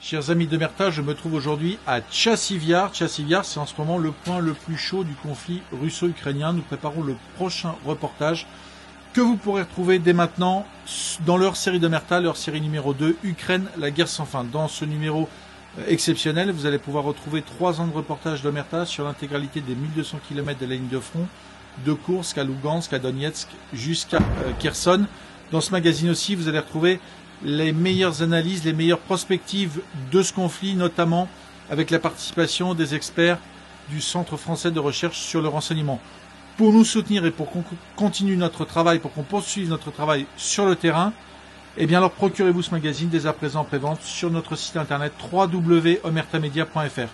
Chers amis d'Omerta, je me trouve aujourd'hui à Tchassiviar. Tchassiviar, c'est en ce moment le point le plus chaud du conflit russo-ukrainien. Nous préparons le prochain reportage que vous pourrez retrouver dès maintenant dans leur série d'Omerta, leur série numéro 2, Ukraine, la guerre sans fin. Dans ce numéro exceptionnel, vous allez pouvoir retrouver 3 ans de reportage d'Omerta sur l'intégralité des 1200 km de la ligne de front, de Kursk à Lugansk, à Donetsk, jusqu'à Kherson. Dans ce magazine aussi, vous allez retrouver les meilleures analyses, les meilleures prospectives de ce conflit, notamment avec la participation des experts du Centre français de recherche sur le renseignement. Pour nous soutenir et pour qu'on continue notre travail, pour qu'on poursuive notre travail sur le terrain, eh bien alors procurez-vous ce magazine dès à présent en prévente sur notre site internet www.omertamedia.fr.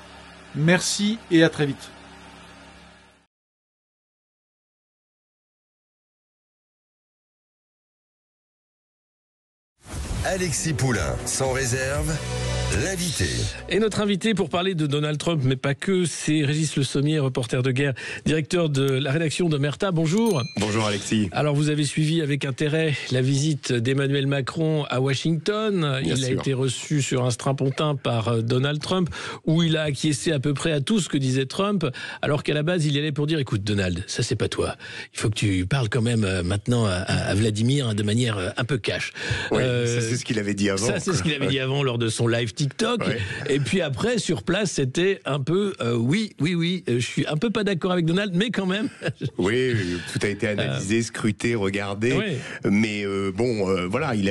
Merci et à très vite. Alexis Poulain, sans réserve, l'invité. Et notre invité pour parler de Donald Trump, mais pas que, c'est Régis Le Sommier, reporter de guerre, directeur de la rédaction d'Omerta. Bonjour. Bonjour Alexis. Alors vous avez suivi avec intérêt la visite d'Emmanuel Macron à Washington. Il a été reçu sur un strapontin par Donald Trump, où il a acquiescé à peu près à tout ce que disait Trump, alors qu'à la base il y allait pour dire, écoute Donald, ça c'est pas toi. Il faut que tu parles quand même maintenant à Vladimir de manière un peu cash. Oui, ça c'est ce qu'il avait dit avant. Ça c'est ce qu'il avait dit avant lors de son live TikTok. Ouais. Et puis après, sur place, c'était un peu, oui, je suis un peu pas d'accord avec Donald, mais quand même. Oui, tout a été analysé, scruté, regardé. Ouais. Mais voilà, il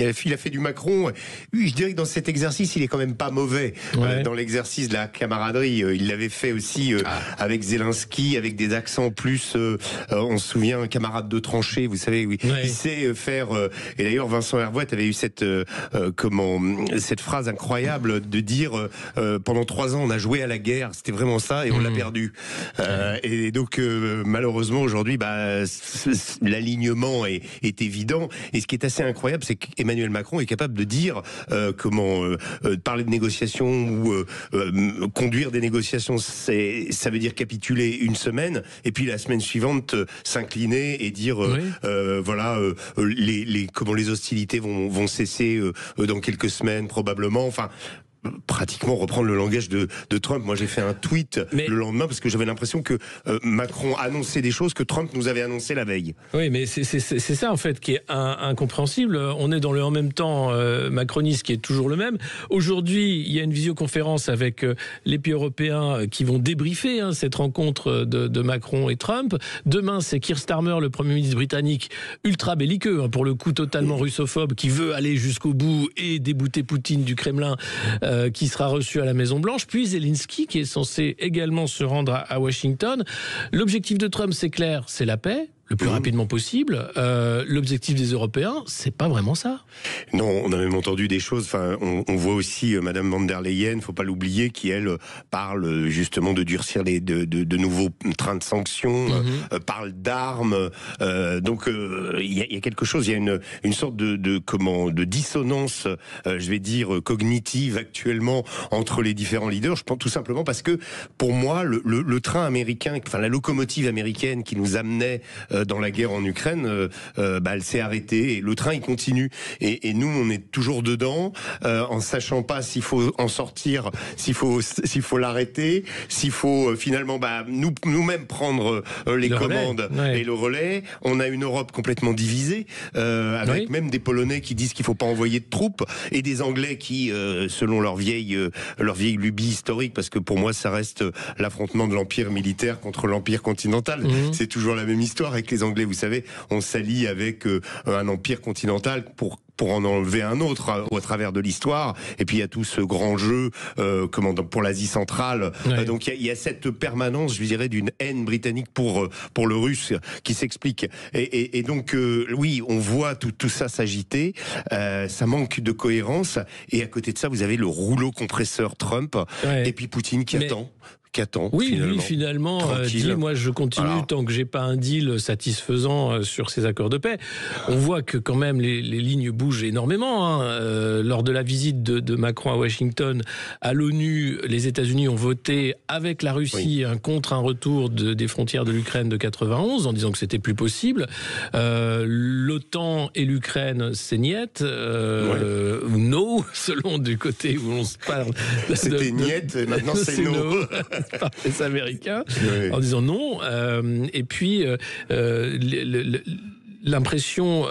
a fait du Macron. Je dirais que dans cet exercice, il est quand même pas mauvais. Ouais. Dans l'exercice de la camaraderie, il l'avait fait aussi avec Zelensky, avec des accents plus, on se souvient, un camarade de tranchée, vous savez, oui. Ouais. Il sait faire, et d'ailleurs Vincent Hervouet avait eu cette phrase incroyable de dire pendant 3 ans on a joué à la guerre, c'était vraiment ça et on l'a perdu. Et donc malheureusement aujourd'hui l'alignement est évident, et ce qui est assez incroyable c'est qu'Emmanuel Macron est capable de dire parler de négociations ou conduire des négociations, ça veut dire capituler une semaine et puis la semaine suivante s'incliner et dire les hostilités vont cesser dans quelques semaines probablement. Enfin, pratiquement reprendre le langage de Trump. Moi, j'ai fait un tweet le lendemain parce que j'avais l'impression que Macron annonçait des choses que Trump nous avait annoncées la veille. Oui, mais c'est ça, en fait, qui est incompréhensible. On est dans le en même temps macroniste qui est toujours le même. Aujourd'hui, il y a une visioconférence avec les pays européens qui vont débriefer cette rencontre de Macron et Trump. Demain, c'est Keir Starmer, le Premier ministre britannique, ultra belliqueux, pour le coup totalement russophobe, qui veut aller jusqu'au bout et débouter Poutine du Kremlin, qui sera reçu à la Maison-Blanche, puis Zelensky qui est censé également se rendre à Washington. L'objectif de Trump, c'est clair, c'est la paix, le plus rapidement possible. L'objectif des Européens, c'est pas vraiment ça. Non, on a même entendu des choses. Enfin, on voit aussi Madame von der Leyen, faut pas l'oublier, qui elle parle justement de durcir de nouveaux trains de sanctions, parle d'armes. Donc il y a quelque chose. Il y a une sorte de dissonance, je vais dire cognitive actuellement entre les différents leaders. Je pense tout simplement parce que pour moi le train américain, enfin la locomotive américaine qui nous amenait dans la guerre en Ukraine, elle s'est arrêtée et le train il continue et nous on est toujours dedans en sachant pas s'il faut en sortir, s'il faut l'arrêter, s'il faut finalement nous-mêmes prendre les commandes et le relais. On a une Europe complètement divisée avec même des Polonais qui disent qu'il faut pas envoyer de troupes et des Anglais qui selon leur vieille lubie historique, parce que pour moi ça reste l'affrontement de l'empire militaire contre l'empire continental. C'est toujours la même histoire avec les Anglais, vous savez, on s'allie avec un empire continental pour en enlever un autre au travers de l'histoire. Et puis il y a tout ce grand jeu pour l'Asie centrale. Donc il y a cette permanence, je dirais, d'une haine britannique pour le russe qui s'explique. Et donc oui, on voit tout ça s'agiter. Ça manque de cohérence. Et à côté de ça, vous avez le rouleau compresseur Trump et puis Poutine qui attend. qu'attend. Oui, lui finalement dit moi je continue tant que j'ai pas un deal satisfaisant sur ces accords de paix. On voit que quand même les lignes bougent énormément. Lors de la visite de Macron à Washington, à l'ONU, les États-Unis ont voté avec la Russie contre un retour des frontières de l'Ukraine de 91 en disant que c'était plus possible. L'OTAN et l'Ukraine, c'est niet, ou no, selon du côté où on se parle. C'était niet, maintenant c'est no. Par les Américains, en disant non. Et puis, l'impression,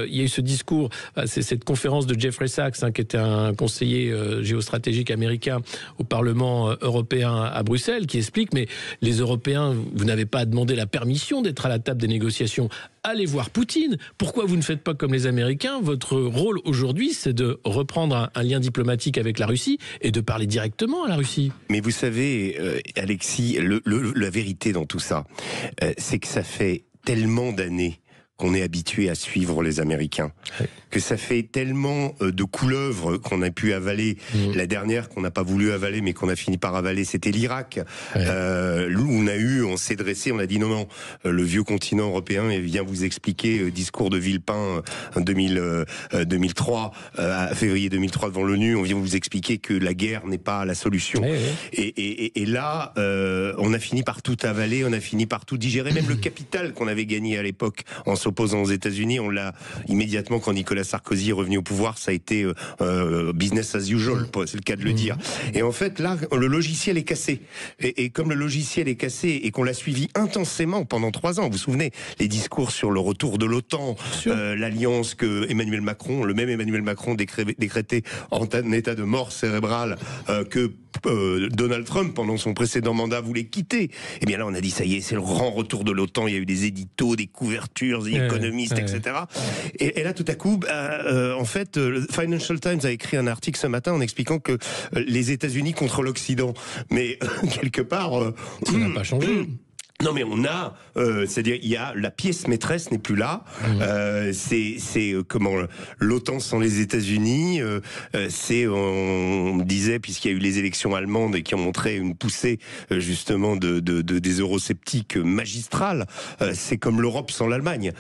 il y a eu ce discours, c'est cette conférence de Jeffrey Sachs, qui était un conseiller géostratégique américain au Parlement européen à Bruxelles, qui explique, mais les Européens, vous n'avez pas à demander la permission d'être à la table des négociations. Allez voir Poutine. Pourquoi vous ne faites pas comme les Américains? Votre rôle aujourd'hui, c'est de reprendre un lien diplomatique avec la Russie et de parler directement à la Russie. Mais vous savez, Alexis, la vérité dans tout ça, c'est que ça fait tellement d'années qu'on est habitué à suivre les Américains, que ça fait tellement de couleuvres qu'on a pu avaler. La dernière qu'on n'a pas voulu avaler, mais qu'on a fini par avaler, c'était l'Irak. On s'est dressé, on a dit non, le vieux continent européen vient vous expliquer, discours de Villepin 2003, février 2003 devant l'ONU, on vient vous expliquer que la guerre n'est pas la solution. Et là, on a fini par tout avaler, on a fini par tout digérer, même le capital qu'on avait gagné à l'époque en s'opposant aux États-Unis, on l'a immédiatement quand Nicolas Sarkozy est revenu au pouvoir, ça a été business as usual, c'est le cas de le dire. Et en fait, là, le logiciel est cassé. Et comme le logiciel est cassé et qu'on l'a suivi intensément pendant 3 ans, vous vous souvenez, les discours sur le retour de l'OTAN, l'alliance que Emmanuel Macron, le même Emmanuel Macron décrété en état de mort cérébrale que Donald Trump pendant son précédent mandat voulait quitter. Et bien là, on a dit ça y est, c'est le grand retour de l'OTAN. Il y a eu des éditos, des couvertures, des économistes, etc. Et là, tout à coup, en fait, le Financial Times a écrit un article ce matin en expliquant que les États-Unis contre l'Occident. Mais quelque part, ça n'a pas changé. Non mais on a, c'est-à-dire il y a la pièce maîtresse n'est plus là. C'est comment l'OTAN sans les États-Unis. On disait puisqu'il y a eu les élections allemandes et qui ont montré une poussée justement des eurosceptiques magistrales. C'est comme l'Europe sans l'Allemagne.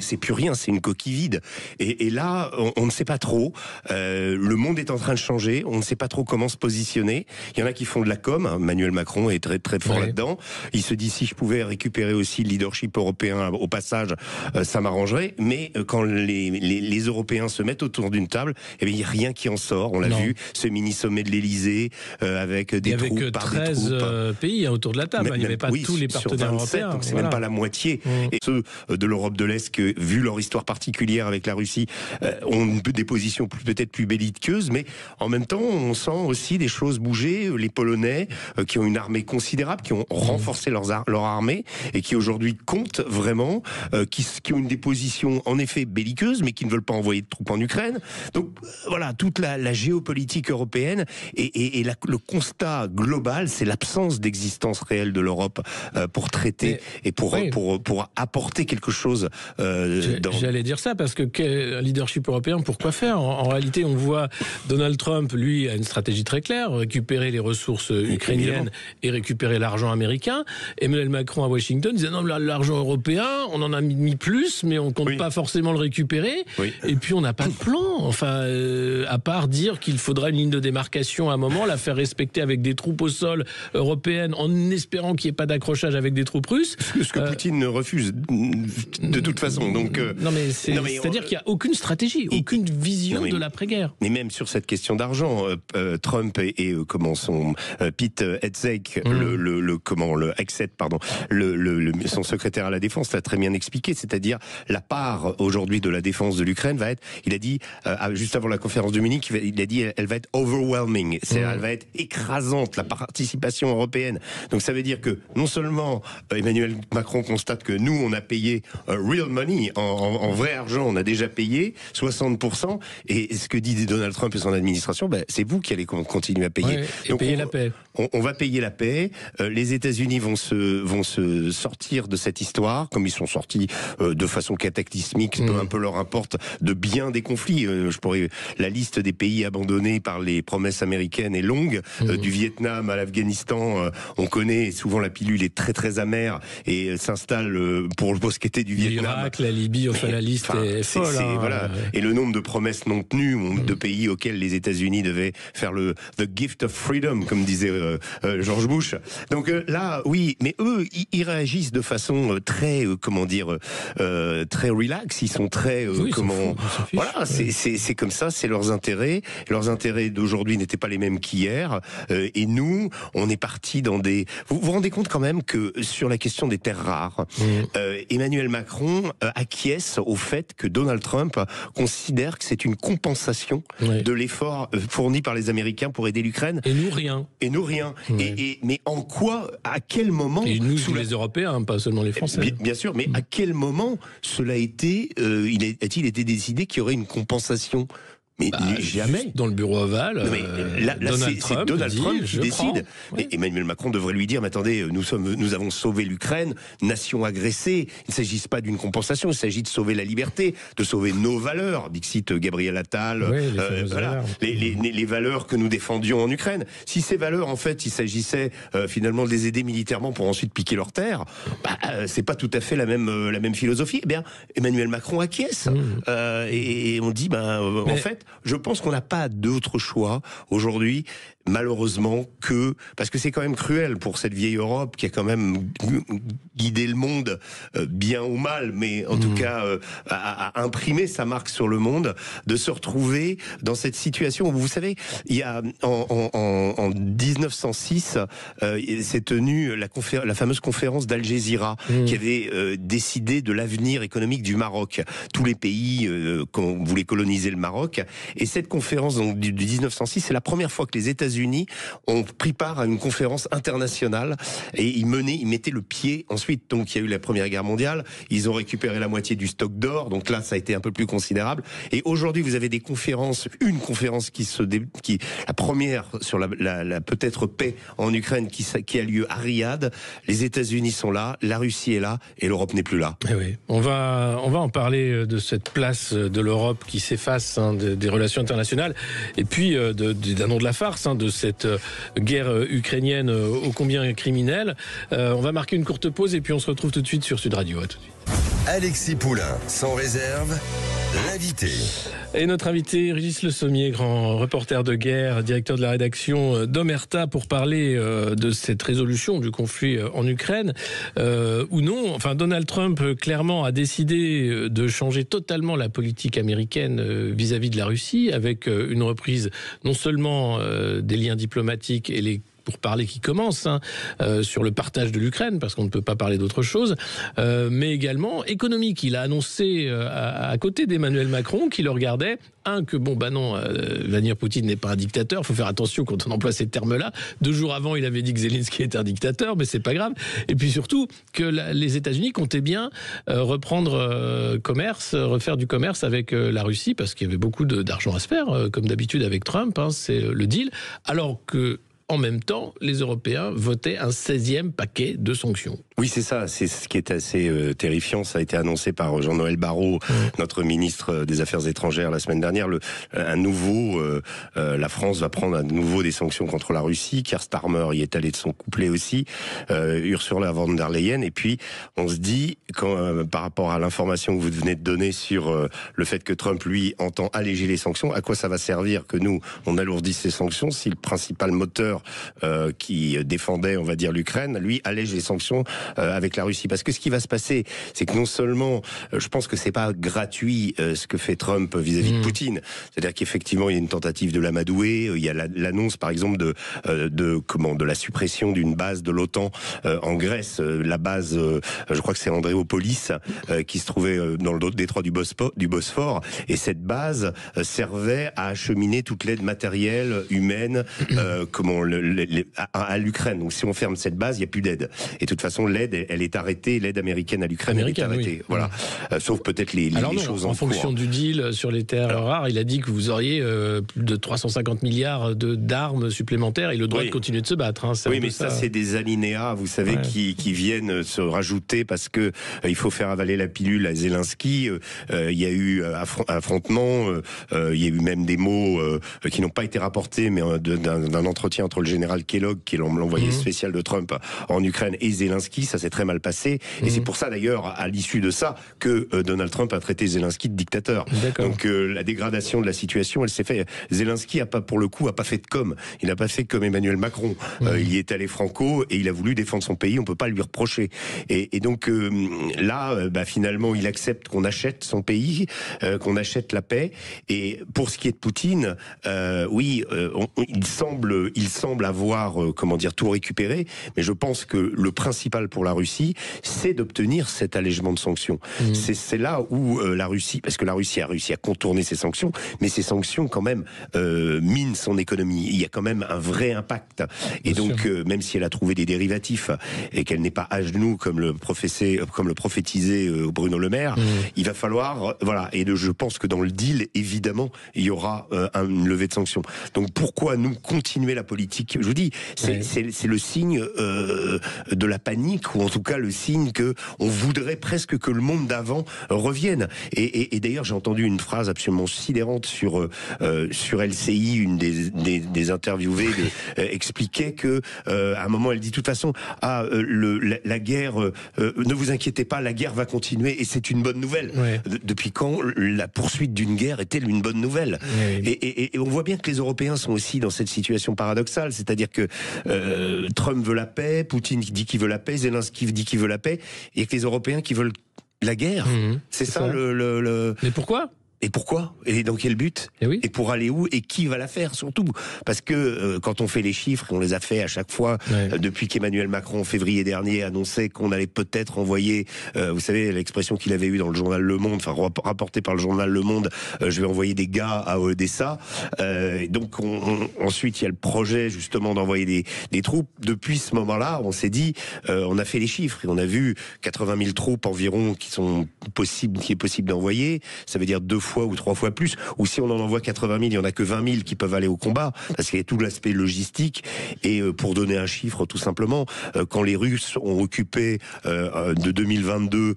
C'est plus rien, c'est une coquille vide. Et là, on ne sait pas trop. Le monde est en train de changer. On ne sait pas trop comment se positionner. Il y en a qui font de la com. Emmanuel Macron est très très fort là-dedans. Il se dit si je pouvais récupérer aussi le leadership européen au passage, ça m'arrangerait. Mais quand les Européens se mettent autour d'une table, eh bien, il n'y a rien qui en sort. On l'a vu, ce mini-sommet de l'Elysée avec des troupes avec par 13 des troupes. Pays autour de la table. Il n'y avait pas tous les partenaires 27, européens. Donc c'est même pas la moitié. Et ceux de l'Europe de l'Est, que, vu leur histoire particulière avec la Russie, ont des positions peut-être plus belliqueuses, mais en même temps, on sent aussi des choses bouger. Les Polonais, qui ont une armée considérable, qui ont renforcé leur armée et qui aujourd'hui comptent vraiment, qui ont des positions en effet belliqueuses, mais qui ne veulent pas envoyer de troupes en Ukraine. Donc voilà, toute la géopolitique européenne et le constat global, c'est l'absence d'existence réelle de l'Europe pour traiter et pour apporter quelque chose. J'allais dire ça parce que un leadership européen, pourquoi faire? En réalité, on voit Donald Trump, lui, a une stratégie très claire, récupérer les ressources ukrainiennes et récupérer l'argent américain. Emmanuel Macron à Washington disait non, l'argent européen, on en a mis plus, mais on compte pas forcément le récupérer. Et puis on n'a pas de plan. Enfin, à part dire qu'il faudra une ligne de démarcation à un moment, la faire respecter avec des troupes au sol européennes, en espérant qu'il n'y ait pas d'accrochage avec des troupes russes. Ce que Poutine refuse de toute façon. Donc non mais c'est-à-dire qu'il n'y a aucune stratégie, aucune vision de l'après-guerre. Mais même sur cette question d'argent, Trump et comment son Pete Hegseth, son secrétaire à la défense l'a très bien expliqué, c'est-à-dire la part aujourd'hui de la défense de l'Ukraine va être, il a dit juste avant la conférence de Munich, il a dit elle va être overwhelming, elle va être écrasante, la participation européenne. Donc ça veut dire que non seulement Emmanuel Macron constate que nous on a payé real money, en vrai argent, on a déjà payé 60%, et ce que dit Donald Trump et son administration, c'est vous qui allez continuer à payer. Donc payer la paix. On va payer la paix. Les États-Unis vont vont se sortir de cette histoire, comme ils sont sortis de façon cataclysmique, peu un peu leur importe, de bien des conflits. La liste des pays abandonnés par les promesses américaines est longue, du Vietnam à l'Afghanistan, on connaît, souvent la pilule est très très amère et s'installe pour ce qui était du Vietnam. L'Irak, la Libye, enfin la liste est folle. Voilà. Et le nombre de promesses non tenues, de pays auxquels les États-Unis devaient faire the gift of freedom, comme disait George Bush. Donc là, oui, mais eux, ils réagissent de façon très, très relax. Ils sont très, voilà, c'est comme ça, c'est leurs intérêts. Leurs intérêts d'aujourd'hui n'étaient pas les mêmes qu'hier. Et nous, on est partis dans des. Vous vous rendez compte quand même que sur la question des terres rares, Emmanuel Macron acquiesce au fait que Donald Trump considère que c'est une compensation de l'effort fourni par les Américains pour aider l'Ukraine. Et nous rien. Mais en quoi, à quel moment... Et nous, les Européens, pas seulement les Français. Bien sûr, mais à quel moment cela a été, a-t-il été décidé qu'il y aurait une compensation ? Mais jamais. Dans le bureau ovale, Donald Trump qui décide. Oui. Emmanuel Macron devrait lui dire, mais attendez, nous avons sauvé l'Ukraine, nation agressée. Il ne s'agit pas d'une compensation, il s'agit de sauver la liberté, de sauver nos valeurs. Dixit Gabriel Attal, les valeurs que nous défendions en Ukraine. Si ces valeurs, en fait, il s'agissait finalement de les aider militairement pour ensuite piquer leurs terres, c'est pas tout à fait la même philosophie. Eh bien, Emmanuel Macron acquiesce. Et on dit, en fait, je pense qu'on n'a pas d'autre choix aujourd'hui, malheureusement, parce que c'est quand même cruel pour cette vieille Europe qui a quand même guidé le monde, bien ou mal, mais en tout cas a imprimé sa marque sur le monde, de se retrouver dans cette situation où, vous savez, il y a en 1906 s'est tenue la fameuse conférence d'Al Jazeera qui avait décidé de l'avenir économique du Maroc. Tous les pays voulaient coloniser le Maroc, et cette conférence donc du 1906, c'est la première fois que les États-Unis ont pris part à une conférence internationale, et ils mettaient le pied. Ensuite, donc, il y a eu la Première Guerre mondiale, ils ont récupéré la moitié du stock d'or, donc là, ça a été un peu plus considérable. Et aujourd'hui, vous avez une conférence la première sur la peut-être paix en Ukraine qui a lieu à Riyad. Les États-Unis sont là, la Russie est là, et l'Europe n'est plus là. Eh oui. On va en parler de cette place de l'Europe qui s'efface, des relations internationales, et puis d'un nom de la farce, de cette guerre ukrainienne ô combien criminelle. On va marquer une courte pause et puis on se retrouve tout de suite sur Sud Radio. À tout de suite. Alexis Poulain, sans réserve, l'invité. Et notre invité, Régis Le Sommier, grand reporter de guerre, directeur de la rédaction d'Omerta, pour parler de cette résolution du conflit en Ukraine, ou non. Enfin, Donald Trump, clairement, a décidé de changer totalement la politique américaine vis-à-vis de la Russie, avec une reprise non seulement des liens diplomatiques et pour parler qui commence sur le partage de l'Ukraine, parce qu'on ne peut pas parler d'autre chose, mais également économique. Il a annoncé à côté d'Emmanuel Macron qu'il le regardait, Vladimir Poutine n'est pas un dictateur, il faut faire attention quand on emploie ces termes-là. 2 jours avant, il avait dit que Zelensky était un dictateur, mais c'est pas grave. Et puis surtout, que les États-Unis comptaient bien refaire du commerce avec la Russie, parce qu'il y avait beaucoup d'argent à se faire, comme d'habitude avec Trump, c'est le deal, alors que en même temps, les Européens votaient un 16e paquet de sanctions. Oui, c'est ça. C'est ce qui est assez terrifiant. Ça a été annoncé par Jean-Noël Barrot, notre ministre des Affaires étrangères, la semaine dernière. La France va prendre à nouveau des sanctions contre la Russie. Keir Starmer y est allé de son couplet aussi. Ursula von der Leyen. Et puis, on se dit, par rapport à l'information que vous venez de donner sur le fait que Trump, lui, entend alléger les sanctions, à quoi ça va servir que nous, on alourdisse ces sanctions si le principal moteur qui défendait, on va dire, l'Ukraine, lui, allège les sanctions avec la Russie. Parce que ce qui va se passer, c'est que non seulement, je pense que c'est pas gratuit ce que fait Trump vis-à-vis de Poutine. C'est-à-dire qu'effectivement, il y a une tentative de l'amadouer. Il y a l'annonce, par exemple, de la suppression d'une base de l'OTAN en Grèce. La base, je crois que c'est Andréopolis, qui se trouvait dans le détroit du Bosphore. Et cette base servait à acheminer toute l'aide matérielle, humaine, à l'Ukraine. Donc si on ferme cette base, il n'y a plus d'aide. Et de toute façon, l'aide, elle est arrêtée. L'aide américaine à l'Ukraine, elle est arrêtée. Oui. Voilà. Sauf peut-être les choses en cours. En fonction du deal sur les terres rares, il a dit que vous auriez plus de 350 milliards d'armes supplémentaires et le droit de continuer de se battre. Hein, oui, mais ça, c'est des alinéas, vous savez, qui viennent se rajouter parce que il faut faire avaler la pilule à Zelensky. Il y a eu affrontement. Il y a eu même des mots qui n'ont pas été rapportés, mais d'un entretien entre le général Kellogg, qui est l'envoyé spécial de Trump en Ukraine, et Zelensky. Ça s'est très mal passé. Et c'est pour ça, d'ailleurs, à l'issue de ça, que Donald Trump a traité Zelensky de dictateur. Donc la dégradation de la situation, elle s'est faite. Zelensky a pas fait de com. Il n'a pas fait comme Emmanuel Macron. Il y est allé franco et il a voulu défendre son pays. On peut pas lui reprocher. Et donc là, finalement, il accepte qu'on achète son pays, qu'on achète la paix. Et pour ce qui est de Poutine, il semble avoir tout récupéré. Mais je pense que le principal pour la Russie, c'est d'obtenir cet allègement de sanctions. C'est là où la Russie, parce que la Russie a réussi à contourner ces sanctions, mais ces sanctions quand même minent son économie. Il y a quand même un vrai impact. Et donc, même si elle a trouvé des dérivatifs et qu'elle n'est pas à genoux comme le prophétisait Bruno Le Maire, il va falloir, et je pense que dans le deal, évidemment, il y aura une levée de sanctions. Donc pourquoi nous continuer la politique? Je vous dis, c'est le signe de la panique, ou en tout cas le signe que on voudrait presque que le monde d'avant revienne. Et d'ailleurs, j'ai entendu une phrase absolument sidérante sur LCI, une des interviewées expliquait que à un moment elle dit de toute façon la guerre, ne vous inquiétez pas, la guerre va continuer et c'est une bonne nouvelle. Depuis quand la poursuite d'une guerre est-elle une bonne nouvelle? Et on voit bien que les Européens sont aussi dans cette situation paradoxale, c'est-à-dire que Trump veut la paix, Poutine dit qu'il veut la paix, Zelensky dit qu'il veut la paix, et que les Européens qui veulent la guerre. C'est ça le... Mais pourquoi? Et pourquoi? Et dans quel but? Et pour aller où? Et qui va la faire surtout? Parce que quand on fait les chiffres, on les a fait à chaque fois depuis qu'Emmanuel Macron en février dernier annonçait qu'on allait peut-être envoyer, vous savez l'expression qu'il avait eue dans le journal Le Monde, enfin rapportée par le journal Le Monde, je vais envoyer des gars à Odessa. Donc ensuite il y a le projet justement d'envoyer des troupes. Depuis ce moment-là, on s'est dit, on a fait les chiffres et on a vu 80 000 troupes environ qui est possible d'envoyer. Ça veut dire 2 fois ou 3 fois plus, ou si on en envoie 80 000, il y en a que 20 000 qui peuvent aller au combat, parce qu'il y a tout l'aspect logistique. Et pour donner un chiffre, tout simplement, quand les Russes ont occupé de 2022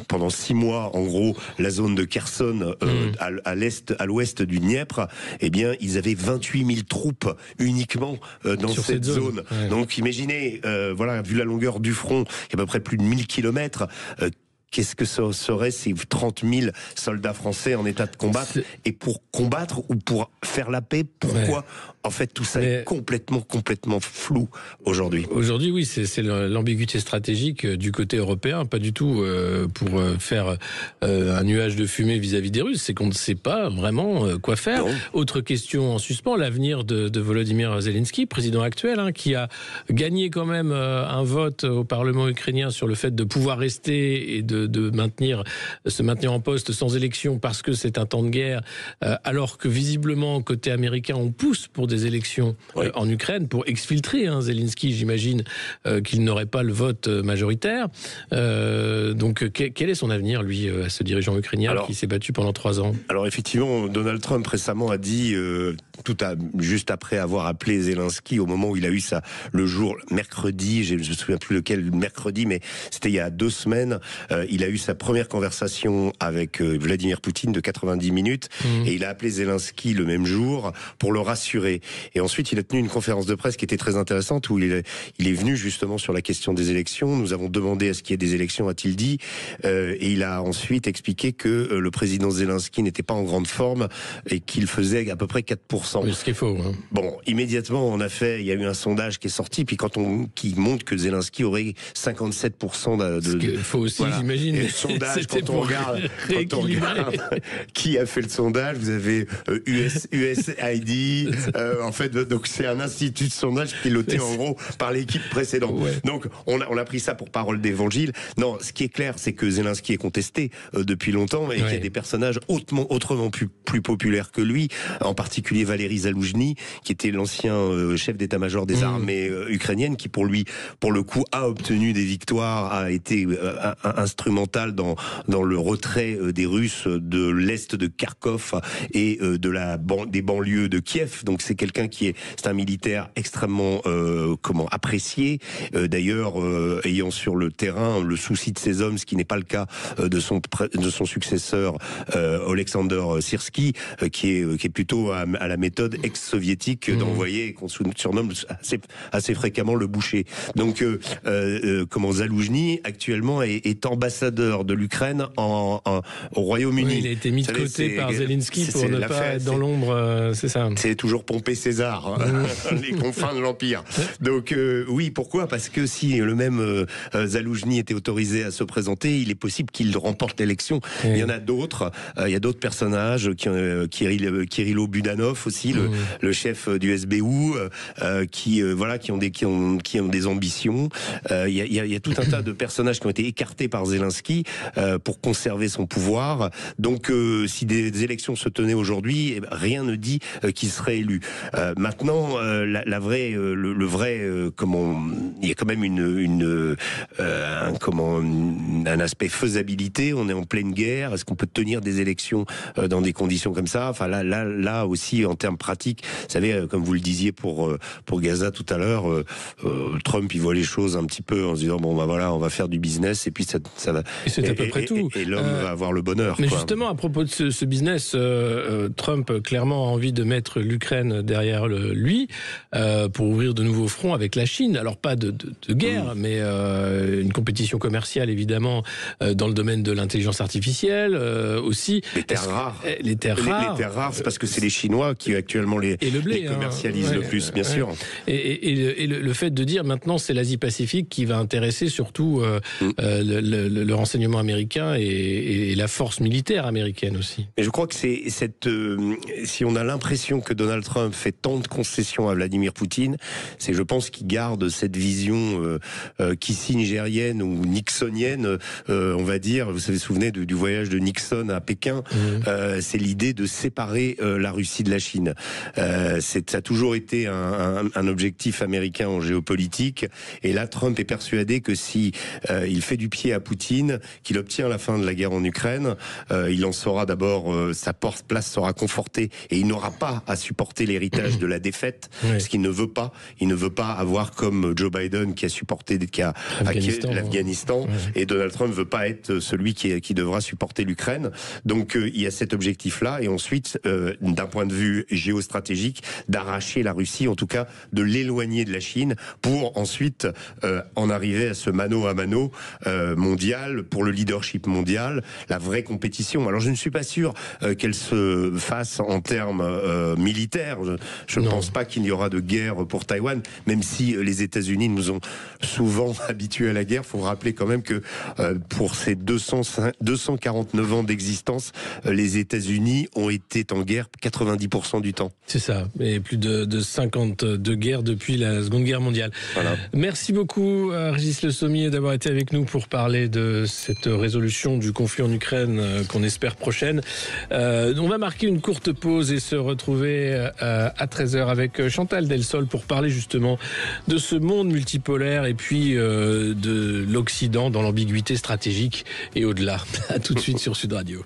pendant 6 mois, en gros, la zone de Kherson à l'ouest du Dniepr, eh bien, ils avaient 28 000 troupes uniquement dans cette zone. Donc, imaginez, vu la longueur du front, il y a à peu près plus de 1000 kilomètres. Qu'est-ce que ça serait ces 30 000 soldats français en état de combattre? Et pour combattre ou pour faire la paix, pourquoi? En fait, tout ça est complètement flou aujourd'hui. Aujourd'hui, oui, c'est l'ambiguïté stratégique du côté européen, pas du tout pour faire un nuage de fumée vis-à-vis des Russes, c'est qu'on ne sait pas vraiment quoi faire. Autre question en suspens, l'avenir de Volodymyr Zelensky, président actuel, qui a gagné quand même un vote au Parlement ukrainien sur le fait de pouvoir rester et de se maintenir en poste sans élection parce que c'est un temps de guerre, alors que visiblement, côté américain, on pousse pour des élections en Ukraine pour exfiltrer Zelensky. J'imagine qu'il n'aurait pas le vote majoritaire. Donc, quel est son avenir, lui, à ce dirigeant ukrainien qui s'est battu pendant 3 ans? Alors, effectivement, Donald Trump récemment a dit, juste après avoir appelé Zelensky, au moment où il a eu le jour mercredi, je ne me souviens plus lequel mercredi, mais c'était il y a 2 semaines, il a eu sa première conversation avec Vladimir Poutine de 90 minutes, et il a appelé Zelensky le même jour pour le rassurer. Et ensuite, il a tenu une conférence de presse qui était très intéressante, où il est venu justement sur la question des élections. Nous avons demandé à ce qu'il y ait des élections, a-t-il dit, et il a ensuite expliqué que le président Zelensky n'était pas en grande forme et qu'il faisait à peu près 4%. Oui, ce qui est faux. Bon, immédiatement, il y a eu un sondage qui est sorti, puis qui montre que Zelensky aurait 57% Ce qu'il faut aussi, j'imagine. Et le sondage, quand on regarde qui a fait le sondage, vous avez USAID, en fait, donc c'est un institut de sondage piloté en gros par l'équipe précédente. Donc on a pris ça pour parole d'évangile. Non, ce qui est clair, c'est que Zelensky est contesté depuis longtemps et qu'il y a des personnages autrement plus populaires que lui, en particulier Valéry Zaloujny, qui était l'ancien chef d'état-major des armées ukrainiennes, qui pour le coup a obtenu des victoires, a été instrumental dans le retrait des Russes de l'est de Kharkov et des banlieues de Kiev. Donc c'est quelqu'un c'est un militaire extrêmement apprécié. D'ailleurs, ayant sur le terrain le souci de ses hommes, ce qui n'est pas le cas de son successeur Alexander Syrski, qui est plutôt à la méthode ex-soviétique d'envoyer, qu'on surnomme assez fréquemment le boucher. Donc Zaloujny actuellement est ambassadeur de l'Ukraine au Royaume-Uni. Oui, il a été mis de côté par Zelensky pour ne pas être dans l'ombre, c'est ça. C'est toujours Pompée César, les confins de l'Empire. Donc oui, pourquoi ? Parce que si le même Zaloujny était autorisé à se présenter, il est possible qu'il remporte l'élection. Il y en a d'autres. Il y a d'autres personnages, Kirilo Budanov aussi, le chef du SBU, qui ont des ambitions. Il y a tout un tas de personnages qui ont été écartés par Zelensky pour conserver son pouvoir. Donc si des élections se tenaient aujourd'hui, rien ne dit qu'il serait élu. Maintenant, il y a quand même un aspect faisabilité. On est en pleine guerre. Est-ce qu'on peut tenir des élections dans des conditions comme ça ? Enfin là aussi, en termes pratiques, vous savez, comme vous le disiez pour Gaza tout à l'heure, Trump il voit les choses un petit peu en se disant on va faire du business et puis ça va. Et c'est à peu près tout. Et l'homme va avoir le bonheur. Mais justement, à propos de ce business, Trump clairement a envie de mettre l'Ukraine derrière lui pour ouvrir de nouveaux fronts avec la Chine. Alors pas de guerre, mais une compétition commerciale évidemment dans le domaine de l'intelligence artificielle aussi. Les terres rares. Les terres rares, c'est parce que c'est les Chinois qui actuellement les commercialisent le plus, bien sûr. Et le fait de dire maintenant c'est l'Asie-Pacifique qui va intéresser surtout le renseignement américain et la force militaire américaine aussi. Mais je crois que si on a l'impression que Donald Trump fait tant de concessions à Vladimir Poutine, c'est je pense qu'il garde cette vision kissinger-nigérienne ou nixonienne, on va dire. Vous vous souvenez du voyage de Nixon à Pékin, c'est l'idée de séparer la Russie de la Chine. Ça a toujours été un objectif américain en géopolitique, et là Trump est persuadé que si il fait du pied à Poutine, qu'il obtient la fin de la guerre en Ukraine, il en sera d'abord, sa place sera confortée et il n'aura pas à supporter l'héritage de la défaite, ce qu'il ne veut pas. Il ne veut pas avoir comme Joe Biden qui a supporté l'Afghanistan, et Donald Trump ne veut pas être celui qui devra supporter l'Ukraine. Donc il y a cet objectif-là, et ensuite, d'un point de vue géostratégique, d'arracher la Russie, en tout cas de l'éloigner de la Chine, pour ensuite en arriver à ce mano à mano mondial, pour le leadership mondial, la vraie compétition. Alors je ne suis pas sûr qu'elle se fasse en termes militaires. Je ne pense pas qu'il y aura de guerre pour Taïwan, même si les États-Unis nous ont souvent habitués à la guerre. Il faut rappeler quand même que pour ces 249 ans d'existence, les États-Unis ont été en guerre 90% du temps. C'est ça, et plus de 50 de guerres depuis la Seconde Guerre mondiale. Voilà. Merci beaucoup Régis Le Sommier d'avoir été avec nous pour parler de cette résolution du conflit en Ukraine qu'on espère prochaine. On va marquer une courte pause et se retrouver à 13h avec Chantal Delsol pour parler justement de ce monde multipolaire et puis de l'Occident dans l'ambiguïté stratégique et au-delà. À tout de suite sur Sud Radio.